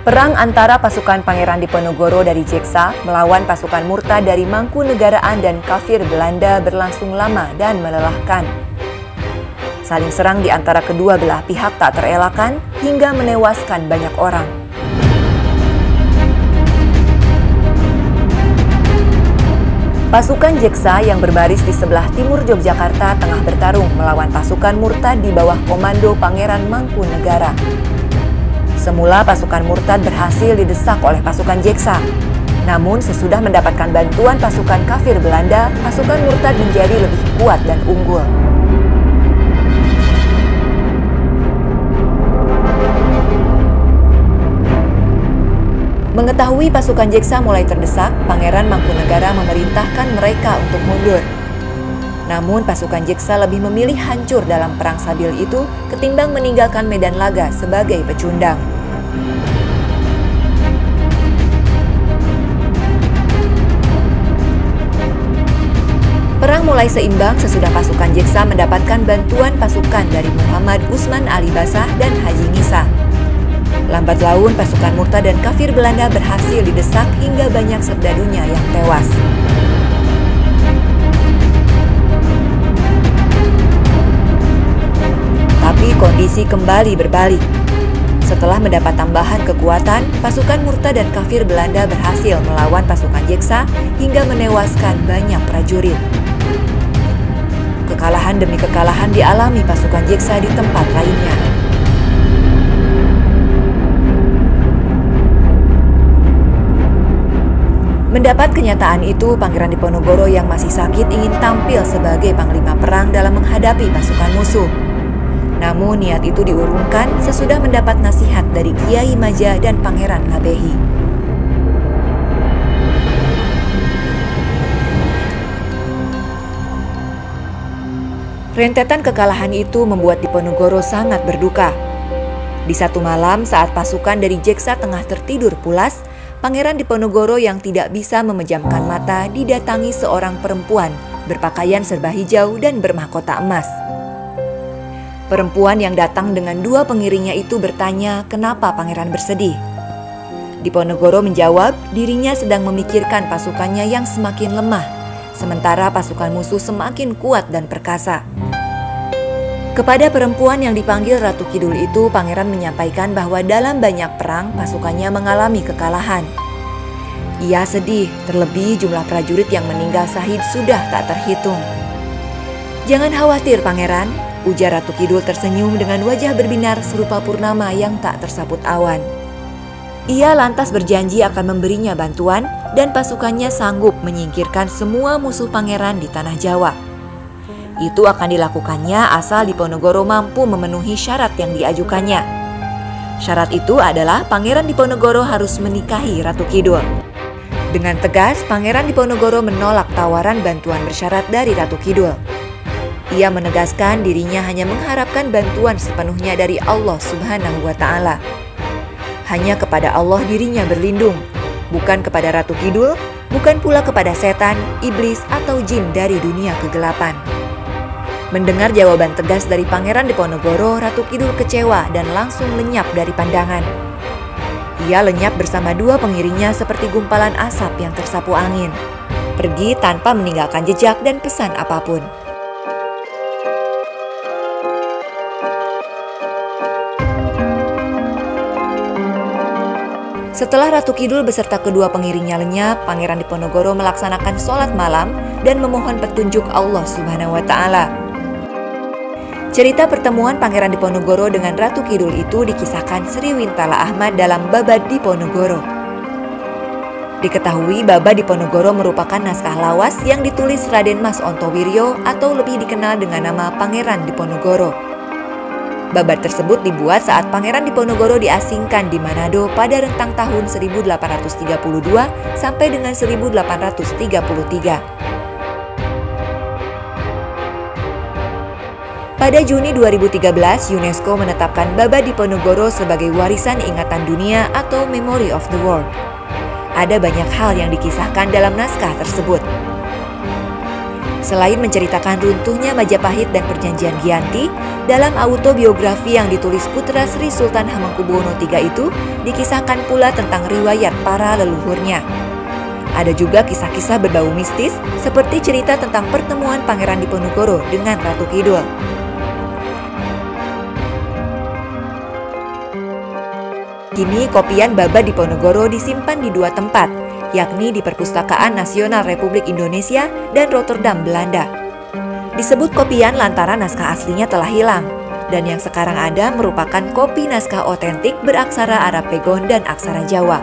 Perang antara pasukan Pangeran Diponegoro dari Jeksa melawan pasukan Murtad dari Mangkunegaraan dan kafir Belanda berlangsung lama dan melelahkan. Saling serang di antara kedua belah pihak tak terelakkan hingga menewaskan banyak orang. Pasukan Jeksa yang berbaris di sebelah timur Yogyakarta tengah bertarung melawan pasukan Murtad di bawah komando Pangeran Mangkunegara. Semula pasukan Murtad berhasil didesak oleh pasukan Jeksa. Namun sesudah mendapatkan bantuan pasukan kafir Belanda, pasukan Murtad menjadi lebih kuat dan unggul. Mengetahui pasukan Jeksa mulai terdesak, Pangeran Mangkunegara memerintahkan mereka untuk mundur. Namun pasukan Jeksa lebih memilih hancur dalam perang Sabil itu ketimbang meninggalkan medan laga sebagai pecundang. Perang mulai seimbang sesudah pasukan Jeksa mendapatkan bantuan pasukan dari Muhammad Usman Ali Basah dan Haji Nisa. Lambat laun pasukan Murtad dan kafir Belanda berhasil didesak hingga banyak serdadunya yang tewas. Tapi kondisi kembali berbalik. Setelah mendapat tambahan kekuatan, pasukan Murtad dan kafir Belanda berhasil melawan pasukan Jeksa hingga menewaskan banyak prajurit. Kekalahan demi kekalahan dialami pasukan Jeksa di tempat lainnya. Mendapat kenyataan itu, Pangeran Diponegoro yang masih sakit ingin tampil sebagai panglima perang dalam menghadapi pasukan musuh. Namun niat itu diurungkan sesudah mendapat nasihat dari Kiai Maja dan Pangeran Ngabehi. Rentetan kekalahan itu membuat Diponegoro sangat berduka. Di satu malam saat pasukan dari Jeksa tengah tertidur pulas, Pangeran Diponegoro yang tidak bisa memejamkan mata didatangi seorang perempuan berpakaian serba hijau dan bermahkota emas. Perempuan yang datang dengan dua pengiringnya itu bertanya kenapa pangeran bersedih. Diponegoro menjawab dirinya sedang memikirkan pasukannya yang semakin lemah, sementara pasukan musuh semakin kuat dan perkasa. Kepada perempuan yang dipanggil Ratu Kidul itu, pangeran menyampaikan bahwa dalam banyak perang pasukannya mengalami kekalahan. Ia sedih, terlebih jumlah prajurit yang meninggal syahid sudah tak terhitung. "Jangan khawatir, pangeran," ujar Ratu Kidul tersenyum dengan wajah berbinar serupa purnama yang tak tersaput awan. Ia lantas berjanji akan memberinya bantuan dan pasukannya sanggup menyingkirkan semua musuh pangeran di tanah Jawa. Itu akan dilakukannya asal Diponegoro mampu memenuhi syarat yang diajukannya. Syarat itu adalah Pangeran Diponegoro harus menikahi Ratu Kidul. Dengan tegas, Pangeran Diponegoro menolak tawaran bantuan bersyarat dari Ratu Kidul. Ia menegaskan dirinya hanya mengharapkan bantuan sepenuhnya dari Allah Subhanahu wa Ta'ala. Hanya kepada Allah dirinya berlindung, bukan kepada Ratu Kidul, bukan pula kepada setan, iblis, atau jin dari dunia kegelapan. Mendengar jawaban tegas dari Pangeran Diponegoro, Ratu Kidul kecewa dan langsung lenyap dari pandangan. Ia lenyap bersama dua pengiringnya seperti gumpalan asap yang tersapu angin, pergi tanpa meninggalkan jejak dan pesan apapun. Setelah Ratu Kidul beserta kedua pengiringnya lenyap, Pangeran Diponegoro melaksanakan sholat malam dan memohon petunjuk Allah Subhanahu wa Ta'ala. Cerita pertemuan Pangeran Diponegoro dengan Ratu Kidul itu dikisahkan Sri Wintala Ahmad dalam Babad Diponegoro. Diketahui Babad Diponegoro merupakan naskah lawas yang ditulis Raden Mas Ontowiryo atau lebih dikenal dengan nama Pangeran Diponegoro. Babad tersebut dibuat saat Pangeran Diponegoro diasingkan di Manado pada rentang tahun 1832 sampai dengan 1833. Pada Juni 2013, UNESCO menetapkan Babad Diponegoro sebagai warisan ingatan dunia atau Memory of the World. Ada banyak hal yang dikisahkan dalam naskah tersebut. Selain menceritakan runtuhnya Majapahit dan Perjanjian Giyanti, dalam autobiografi yang ditulis putra Sri Sultan Hamengkubuwono III itu, dikisahkan pula tentang riwayat para leluhurnya. Ada juga kisah-kisah berbau mistis, seperti cerita tentang pertemuan Pangeran Diponegoro dengan Ratu Kidul. Kini kopian Baba Diponegoro disimpan di dua tempat, yakni di Perpustakaan Nasional Republik Indonesia dan Rotterdam, Belanda. Disebut kopian lantaran naskah aslinya telah hilang, dan yang sekarang ada merupakan kopi naskah otentik beraksara Arab Pegon dan aksara Jawa.